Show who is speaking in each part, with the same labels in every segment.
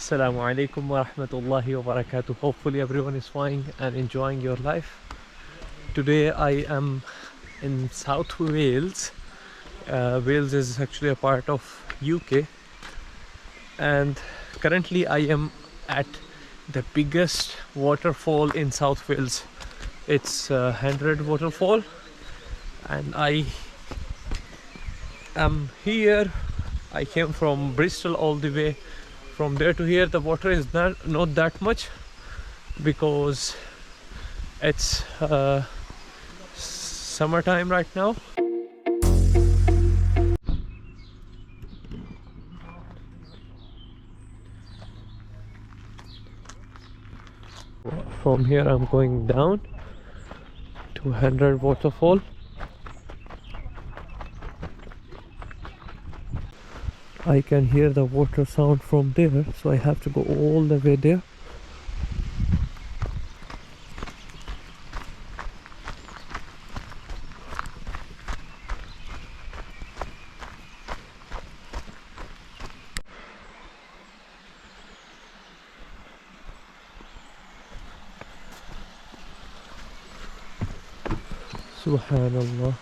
Speaker 1: Assalamu alaikum wa rahmatullahi wa barakatuh. Hopefully everyone is fine and enjoying your life. Today I am in South Wales. Wales is actually a part of UK, and currently I am at the biggest waterfall in South Wales. It's Henrhyd Waterfall, and I am here. I came from Bristol all the way from there to here. The water is not that much because it's summertime right now. From here I'm going down to Henrhyd Waterfall. I can hear the water sound from there, so I have to go all the way there. Subhanallah.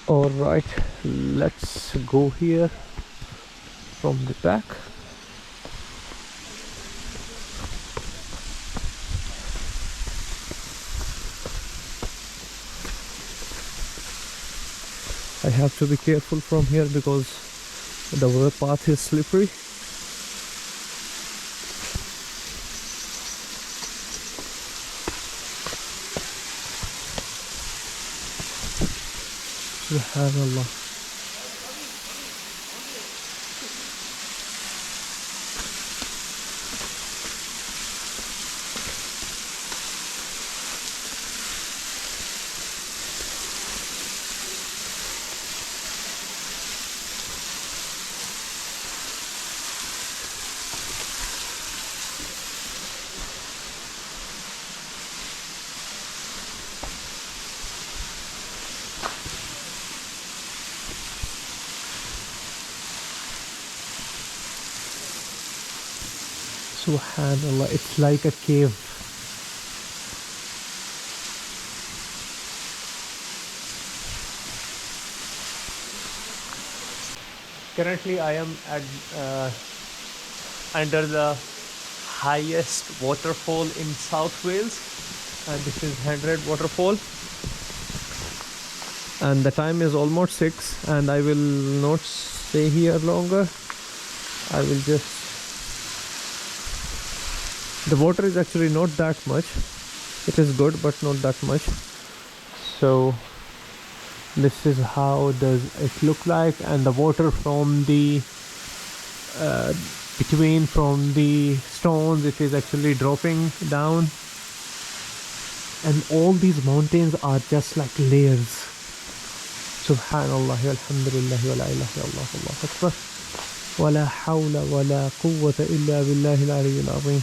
Speaker 1: All right, let's go here from the back. I have to be careful from here because the path is slippery. Subhanallah. Subhanallah, it's like a cave. Currently I am at under the highest waterfall in South Wales, and this is Henrhyd Waterfall, and the time is almost 6, and I will not stay here longer. I will just, the water is actually not that much. It is good but not that much. So this is how does it look like, and the water from the from the stones, it is actually dropping down, and all these mountains are just like layers. Subhanallah, alhamdulillah, wa la ilaha illallah, Allahu akbar, wa la hawla wa la quwwata illa billahi al-aliyyil azim.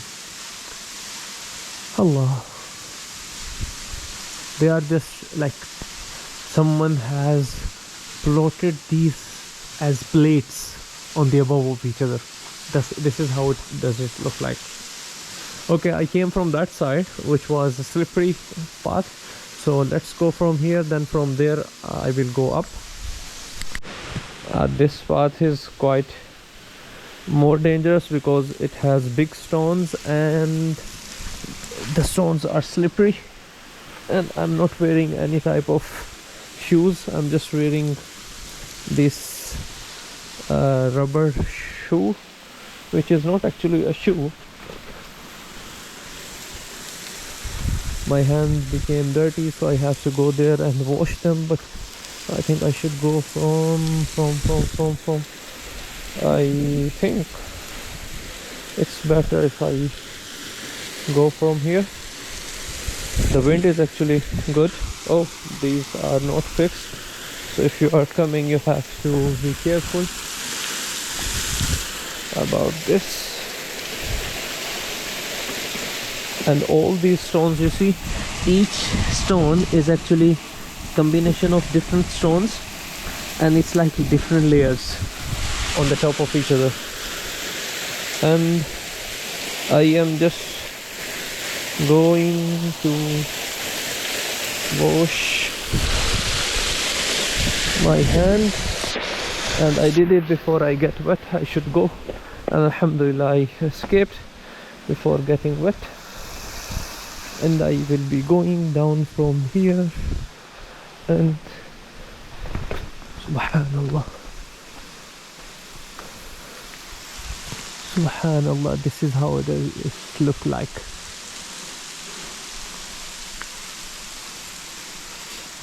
Speaker 1: Allah, they are just like someone has plotted these as plates on the above of each other. This is how it does it look like. Okay, I came from that side, which was a slippery path, so let's go from here, then from there I will go up. This path is quite more dangerous because it has big stones and the stones are slippery, and I'm not wearing any type of shoes. I'm just wearing this rubber shoe, which is not actually a shoe. My hands became dirty, so I have to go there and wash them, but I think I should go from. I think it's better if I go from here. The wind is actually good. Oh, these are not fixed, so if you are coming you have to be careful about this. And all these stones you see, each stone is actually combination of different stones, and it's like different layers on the top of each other. And I am just going to wash my hand, and I did it before I get wet. I should go, and alhamdulillah I escaped before getting wet. And I will be going down from here, and subhanallah, subhanallah, this is how it look like.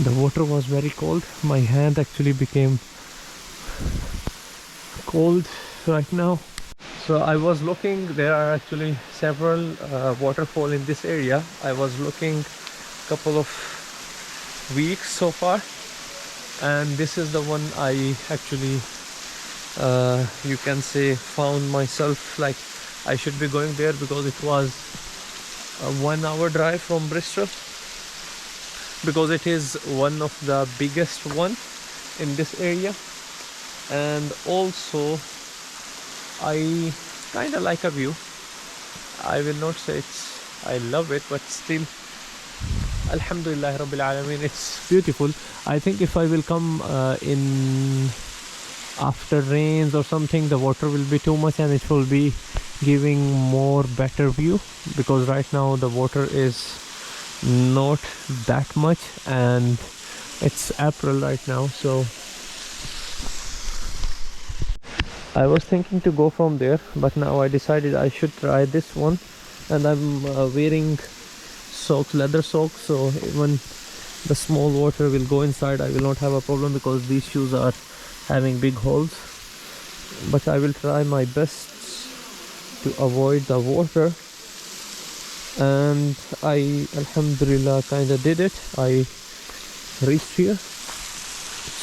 Speaker 1: The water was very cold. My hand actually became cold right now. So I was looking, there are actually several waterfall in this area. I was looking couple of weeks so far, and this is the one I actually you can say found myself, like I should be going there, because it was a 1 hour drive from Bristol, because it is one of the biggest one in this area. And also I kind of like a view. I will not say I love it, but still alhamdulillah rabbil alameen, it's beautiful. I think if I will come in after rains or something, the water will be too much and it will be giving more better view, because right now the water is not that much and it's April right now. So I was thinking to go from there, but now I decided I should try this one. And I'm wearing socks, leather socks, so even the small water will go inside. I will not have a problem because these shoes are having big holes. But I will try my best to avoid the water. And I alhamdulillah kind of did it. I reached here.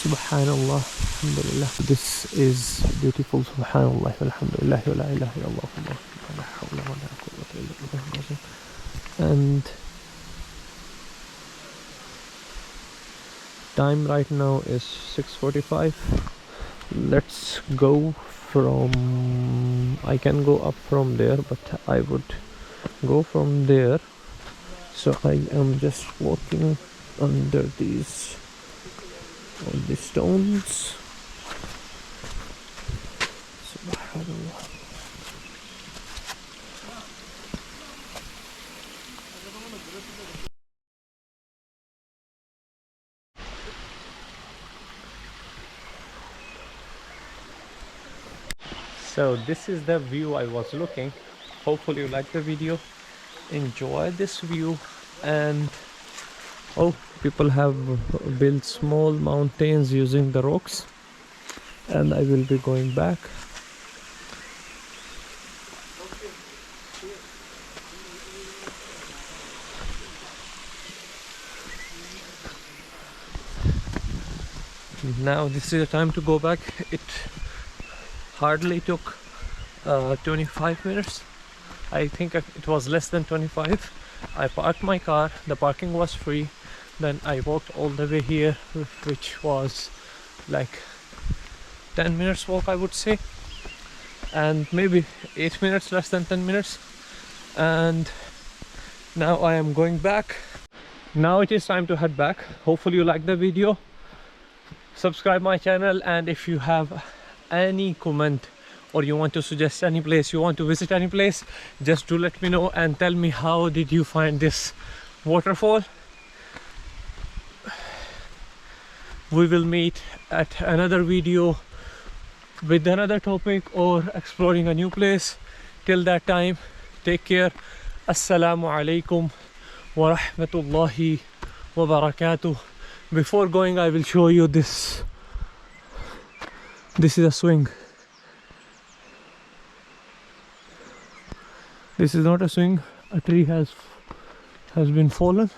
Speaker 1: Subhanallah, alhamdulillah. This is beautiful. Subhanallah, alhamdulillah, wa la ilaha illallah, wa la hawla wa la quwwata illa billah. And time right now is 6:45. Let's go from, I can go up from there, but I would go from there. So I am just walking under these all the stones. Subhanallah. So this is the view I was looking. Hopefully you like the video, enjoy this view. And oh, people have built small mountains using the rocks, and I will be going back. Now this is the time to go back. It hardly took 25 minutes. I think it was less than 25. I parked my car, the parking was free. Then I walked all the way here, which was like 10 minutes walk, I would say, and maybe 8 minutes, less than 10 minutes. And now I am going back. Now it is time to head back. Hopefully you like the video. Subscribe my channel, and if you have any comment or you want to suggest any place, you want to visit any place, just do let me know and tell me how did you find this waterfall. We will meet at another video with another topic or exploring a new place. Till that time, take care. Assalamu alaikum wa rahmatullahi wa barakatuh. Before going, I will show you this. This is a swing. This is not a swing. A tree has been fallen.